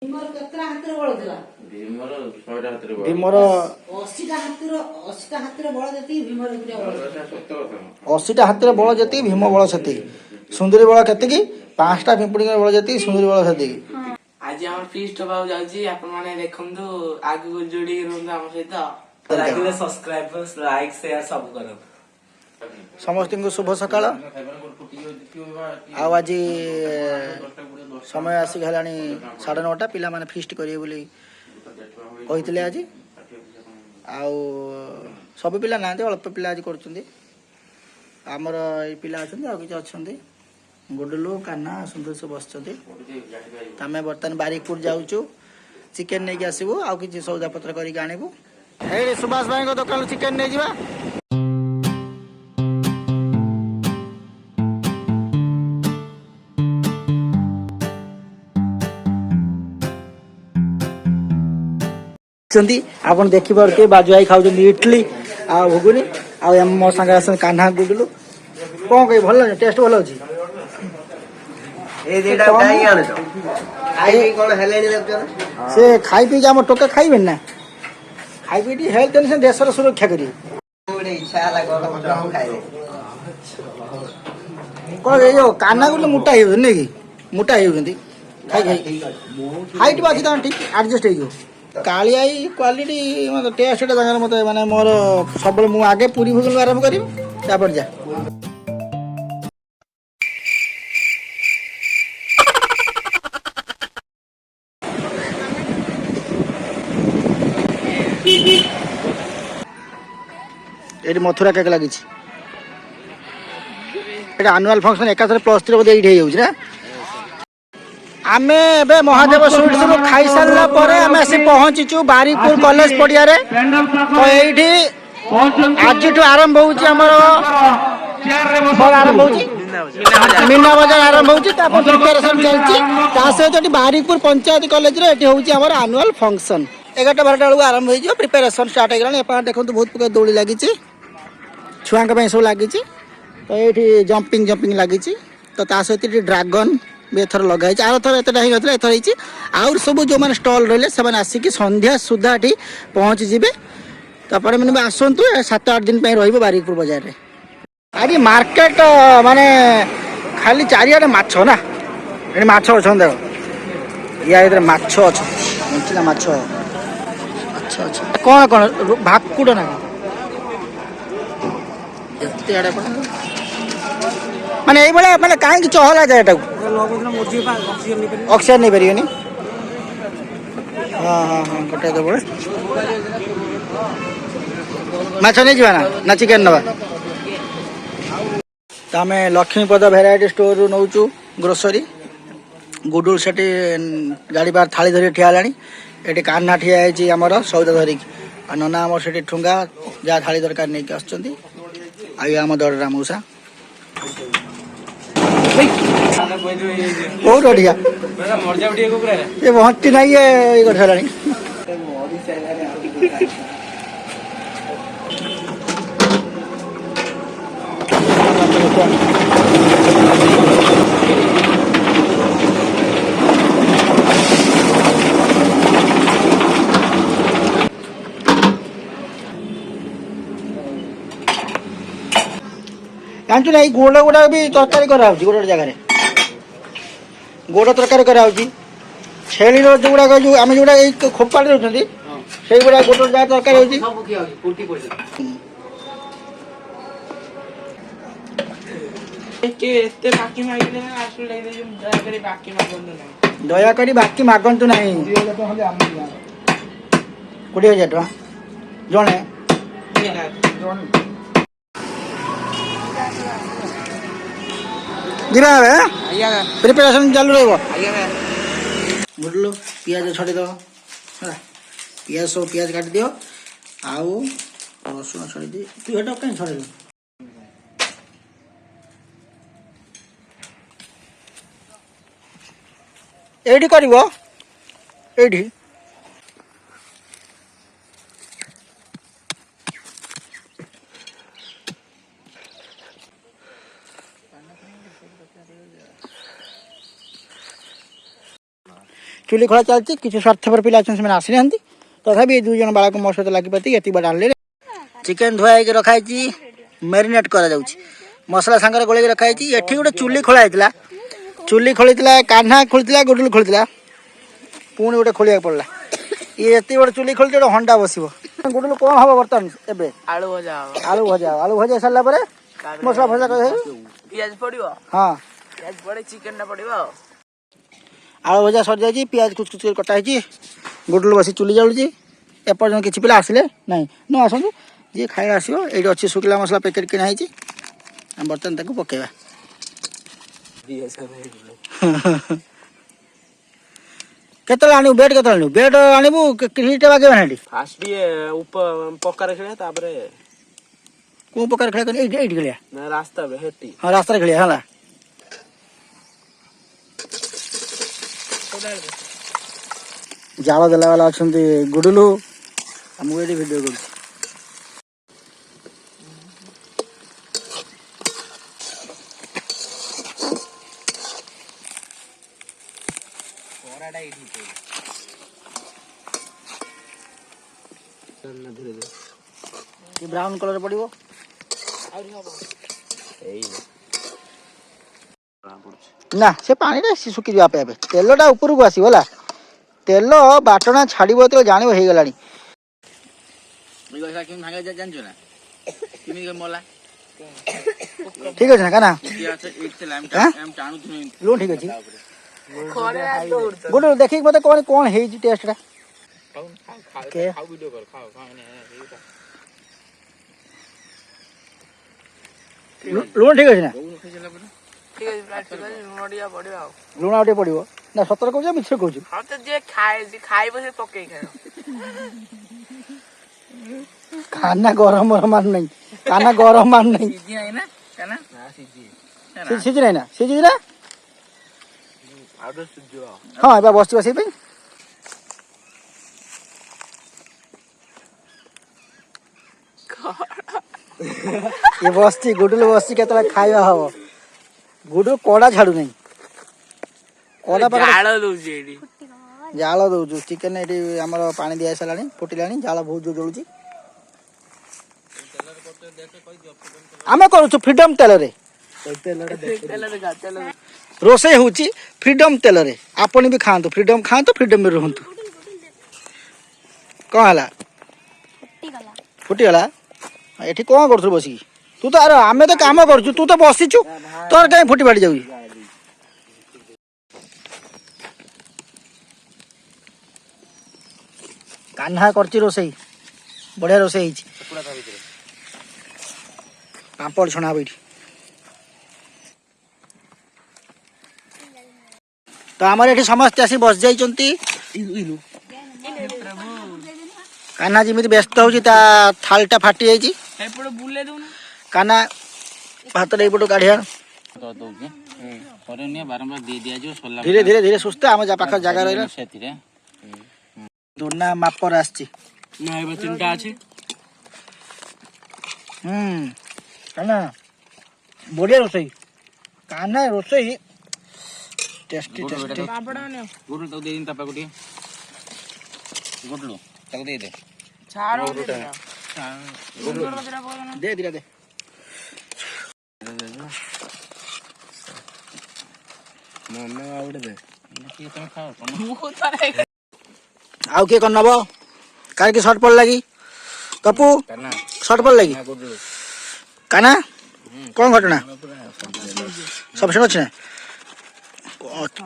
भीमर 80टा हाथीर बल जी भीम बल से सुंदरी बल के 5टा पिंपुड़ी बल जी सुंदरी बल से आज हम फीस्ट होबाउ जाउची आपण माने देखंतु आगु जोडी रहंतु हम सहित लाइक सब्सक्राइब लाइक शेयर सब करो समस्त को शुभ सकाळ आज समय आसिक हेलानी 9:30 पिला माने फीस्ट करिए बोली कहितले आज आउ सब पिला नांते अल्प पिला आज करछुंदी हमर ए पिला अछंदी आ किछ अछंदी गुडलू कान्हा सुंदर से बसछंदी तमे बर्तन बारिकपुर जाउछु चिकन नै के आसीबो आ किछ सौदा पत्र करी के आनिबो हे सुभाष भाई को दुकान चिकन नै जिबा आपण देखि के बाजुआई खाउ इडली आ घुगुनी आ मो संग कान्हा गुडलू कौन कही भल टेस्ट भल अछि से खाई पी हम टोके खाइबे ना खाई पी हेल्थ टेंशन देशर सुरक्षा करी कौन यो कान्हा गुडलू मोटा हो कि मोटा हो खाई खाई हाइट बाकी ठीक एडजस्ट हो कालियाई क्वालिटी मतलब टेस्ट मत माने मोर सब मु आगे पूरी भोजन आरंभ करी तापर जा ये मथुरा केक लगी आनुआल फंक्शन एकाथरे +3 बोधे ये ना आमे बे महादेव स्वीट्स रो खाई सारला परे आमे आसी पहुंचीचु बारीपुर कॉलेज पडिया रे तो एठी आज तो आरंभ होउची हमर आरंभ होउची मीना बाजार आरंभ होउची तापर प्रिपरेशन चलची ता से तो बारीपुर पंचायत कॉलेज रे एठी होउची हमर एनुअल फंक्शन 11-12 बेलू आरंभ होई जो प्रिपरेशन स्टार्ट हो गला एपा देखंतु बहुत प्रकार दौड़ी लागी छी छुआंक पे सब लागी छी तो एठी जंपिंग लागी छी तो ता सहित ड्रैगन बेथर लगाई आर थर एतटा ही गथले एथर हिची आउर सब जो माने स्टॉल रहले से माने आसी कि संध्या सुधा ठी पहुंच जिबे तापर माने आसंतु 7-8 दिन पे रहिबो बारीकपुर बाजार रे आरी मार्केट माने खाली चारियाडे माछो ना एनी माछो अछन देखो या इधर माछो अछ मुचला माछो अच्छा अच्छा कोन भाकुड ना एते आडे पण माने ए बळे माने काहे कि चहला जाय एटा ऑक्सीजन नहीं परियो नी हां हां हां कटे दे बळे माछ नहीं जीवा ना चिकन नबा तामे लक्ष्मीपद वैरायटी स्टोर रु नौचु ग्रोसरी गुडुल सेठी गाड़ी बार थाली धरी ठिया लानी एटी कान्हा ठिया आइची हमर सौदा धरी आ नना हमर सेठी ठुंगा जा थाली दरकार नै के आछचंदी आइ हम दर रामूसा बहुत बढ़िया ये महत्ती नहीं है ये गठलानी जानचु ना गोड़ गुड़ा भी तरकारी करा गोटे जगह गोड़ तरकारी करा छेली जोड़ा जो आम जोड़ा खोपाड़ी रोचे से गुड़ा गोटे जगह तरकारी दयाकोरी बाकी मागंतु ना 20,000 टका जड़े जीवा प्रिपरेशन चालू रहा बुझल पियाज छड़ी दो पियाज सब पियाज काट दियो आउ रसुण छड़ी दी तू हेटा कहीं छड़ी एडी करिवो एडी चुली खोला चलती किसी स्वार्थपर पिला अच्छे आसी ना तथापि 2 जन बालक मो सहित लगी पाती ये बाट आनले चिकेन धुआई रखाई मैरिनेट करा मसला सांगे गोल रखाई ये गोटे चुली खोला चुली खोली कान्हा खोली गुडुल खोली पुणी गोटे खोलिया पड़ा ये बड़े चुली खोली गोटे हंडा बस गुडुल कौन हम बर्तमान एवं आलू भजा सारा मसला भजा पियाज पड़िबो हाँ पियाज पड़े चिकन ना पड़िबो आलू भजा सर जाइए पियाज कुछ कुछ कटा है गुडुल बस चुली जाऊँगी एपर्तन किसी पिला आसिले ना न आसतु जी खाई आसो ये अच्छी शुखला मसला पैकेट किना बर्तमान ताको पकेबा केतल आनु बेड केतल आनु बेड आनिबु किटा बागे बनाडी फास्ट ये ऊपर पक्का रखले तापरे को प्रकार खेला कर एडी खेलिया ना रास्ता बे हेटी हां रास्ता खेलिया हला जाल देला वाला अछंती गुडुलु हम एडी वीडियो कर कोराडा एडी ये ब्राउन कलर पड़िबो ना से पानी रे सुखी जा पे तेलटा ऊपर को आसीबो ला तेल बाटना छाड़िबो तो जानिबो हे गलानी ई गसा किन भागे जा जानजो ना किमी के मोला ठीक है ना काना किया से एक से लाम टाणु थु लो ठीक है खोरे तो गुडु देखि मते कोन कोन हे जी टेस्ट रा के खाओ वीडियो कर खाओ लुण ठीक है ना ठीक है लुण दिया पड़ियो लुण आउटे पड़िबो ना सतर कहू मिछ कहू हां तो जे खाइबो से पके खाओ खाना गरम मान नहीं खाना गरम मान नहीं सीजी नहीं ना काना ना सीजी सीजी नहीं ना सीजी ना आउट सीजी हां एबा बसती बसी पे ये बसती गुडुल बसती केतला खाइबा हबो गुडु कोडा छाडू नहीं कोडा पर जाळ दोजी एडी जाल दउछु चिकन एटी हमर पानी दिया सलानी फुटिलानी जाल बहुत जो जळुची आमे करूछु फ्रीडम तेल रे रोसे होची फ्रीडम तेल रे आपण भी खांतु फ्रीडम में रहंतु कौन हला फुटी गला एठी कौन करथु बसी तू तो अरे आमे तो काम करछु तू तो बसीछु तोर काई फुटी बाड़ी जाउई कान्हा करची रोसई बढ़िया रोसई पापड़ छणा बैठी तो आमर एठी समस्त आसी बस जाइचंती कान्हा जिमिति व्यस्त होची ता थालटा फाटी जाइची एपड़ बुले दउन कान्हा भात ले पटो काढिया तो दउके करे ने बारंबार दे दिया जो सोला धीरे धीरे धीरे सुस्ता आम जा पाखा जगह रहला सेतिरे दोना मापर आछी ना एबे तीनटा अछि कान्हा बढ़िया रोसई कान्हा रोसई टेस्टी पापड़ ने गुरु तो दे दिन तपा गुटी गुटलू तक दे दे चारो दे दे दिरा दे मम्मा आवडे दे की तुम खाओ आउ के करनबो कार के शॉर्ट पड़ लगी कपू करना शॉर्ट पड़ लगी काना कौन घटना सब सुनो छ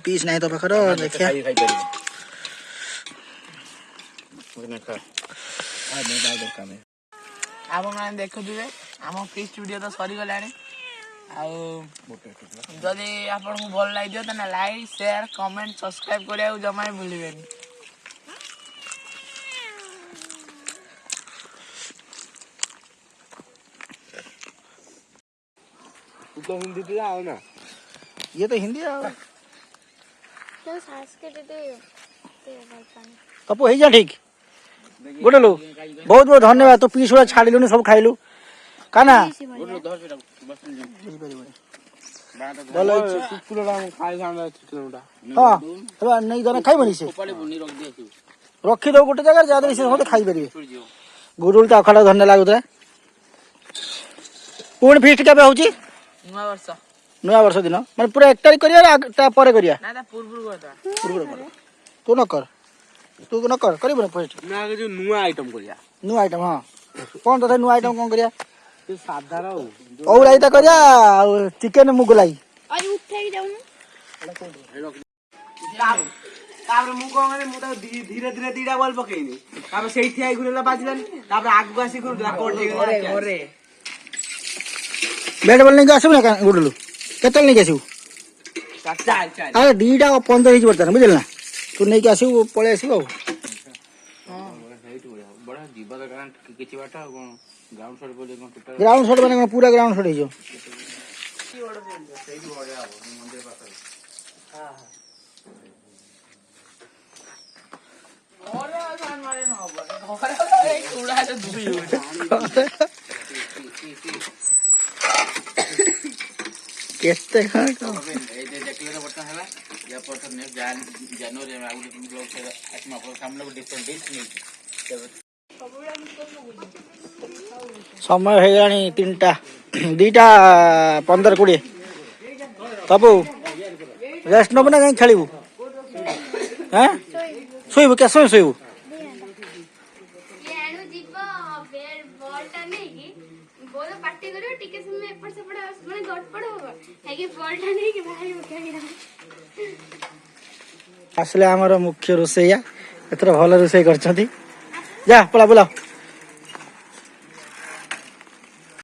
पीस नहीं तो पकड़ो देखिए खाई करी मुझे खा आ मैं दाल दरकार है आप मैंने देखो दिवे हम फीस्ट वीडियो तो सरी गलानी जदि आपको भल लगे तो लाइक शेयर कमेंट सब्सक्राइब करिया जमा भूलिबेनी तो हिंदी तो आओ ना ये तो हिंदी है तो संस्कृत कपू है जा ठीक गुडलू बहुत बहुत धन्यवाद तो पीस वाला छाड़िलु सब खाइलु काना ଭଲ ହେଇଛି କୁକୁରଟା ମୁଁ ଖାଇଥାନ୍ତା ଚିକେନଟା ହଁ ଏବେ ନେଇ ଜଣେ ଖାଇବନି ସେ ରଖିଦଉ ଗୋଟେ ଜାଗାରେ ଯାହାଦ୍ୱାରା ସେ ସମସ୍ତେ ଖାଇପାରିବେ ଗୁରୁଲ ତା ଅଖାଟା ଧନ୍ୟ ଲାଗୁଥାଏ ପୁଣି ଫିଷ୍ଟ କେବେ ହଉଛି ନୂଆ ବର୍ଷ ଦିନ ମାନେ ପୁରା 1 ତାରିଖ କରିବା ତା ପରେ କରିବା ପୂର୍ବରୁ ତୁ ନ କର କରିବୁନି ଫିଷ୍ଟ ନୂଆ ଆଇଟମ କରିବା ନୂଆ ଆଇଟମ ହଁ କଣ ତଥାପି ନୂଆ ଆଇଟମ କଣ କରିବା ସାଧାର ଅଉ ରାଇତା କରିବା ଆଉ ଚିକେନ ମୁଗଲାଇ ଆଜି ଉଠେଇକି ଯାଉନୁ ତାପରେ ମୁଁ କଣ କଲି ମୁଁ ତାକୁ ଧୀରେ ଧୀରେ 2ଟା ବଲ ପକେଇନି ତାପରେ ସେଇଠି ଆଇ ଘୁରେଲା ବାଜିଲାନି ତାପରେ ଆଗକୁ ଆସି ଘୁରୁଥିଲା ଘରେ ବ୍ୟାଟ୍ ବଲ୍ ନେଇକି ଆସିବୁ ନା ଗୁଡଲୁ କେତେବେଳେ ନେଇକି ଆସିବୁ ଆରେ 2ଟା 15 ହେଇଛି ବର୍ତ୍ତମାନ ବୁଝିଲ ନା ତୁ ନେଇକି ଆସିବୁ ପଳେଇ ଆସିବୁ ଆଉ ଗ୍ରାଉଣ୍ଡ ସଟ୍ ମାନେ କଣ ପୁରା ଗ୍ରାଉଣ୍ଡ ସଟ୍ ହେଇଯିବ କେତେ ସମୟ ହେଇଗଲାଣି 3ଟା 2ଟା 15-20 ତବୁ ରେଷ୍ଟ ନବୁ ନା କାହିଁ ଖେଳିବୁ ହଁ ଶୋଇବୁ କେତେ ସମୟ ଶୋଇବୁ ପାର୍ଟି କରିବ ଟିକେ ସମୟ ଏପଟ ସେପଟ ମାନେ ଗଡପଡ ହବ ହେଇକି ବଲଟା ନେଇକି ବାହାରି ଉଠେଇକି ଆସିଲେ ଆମର ମୁଖ୍ୟ ରୋଷେଇଆ ଏଥର ଭଲ ରୋଷେଇ କରିଛନ୍ତି ଯା ପଳା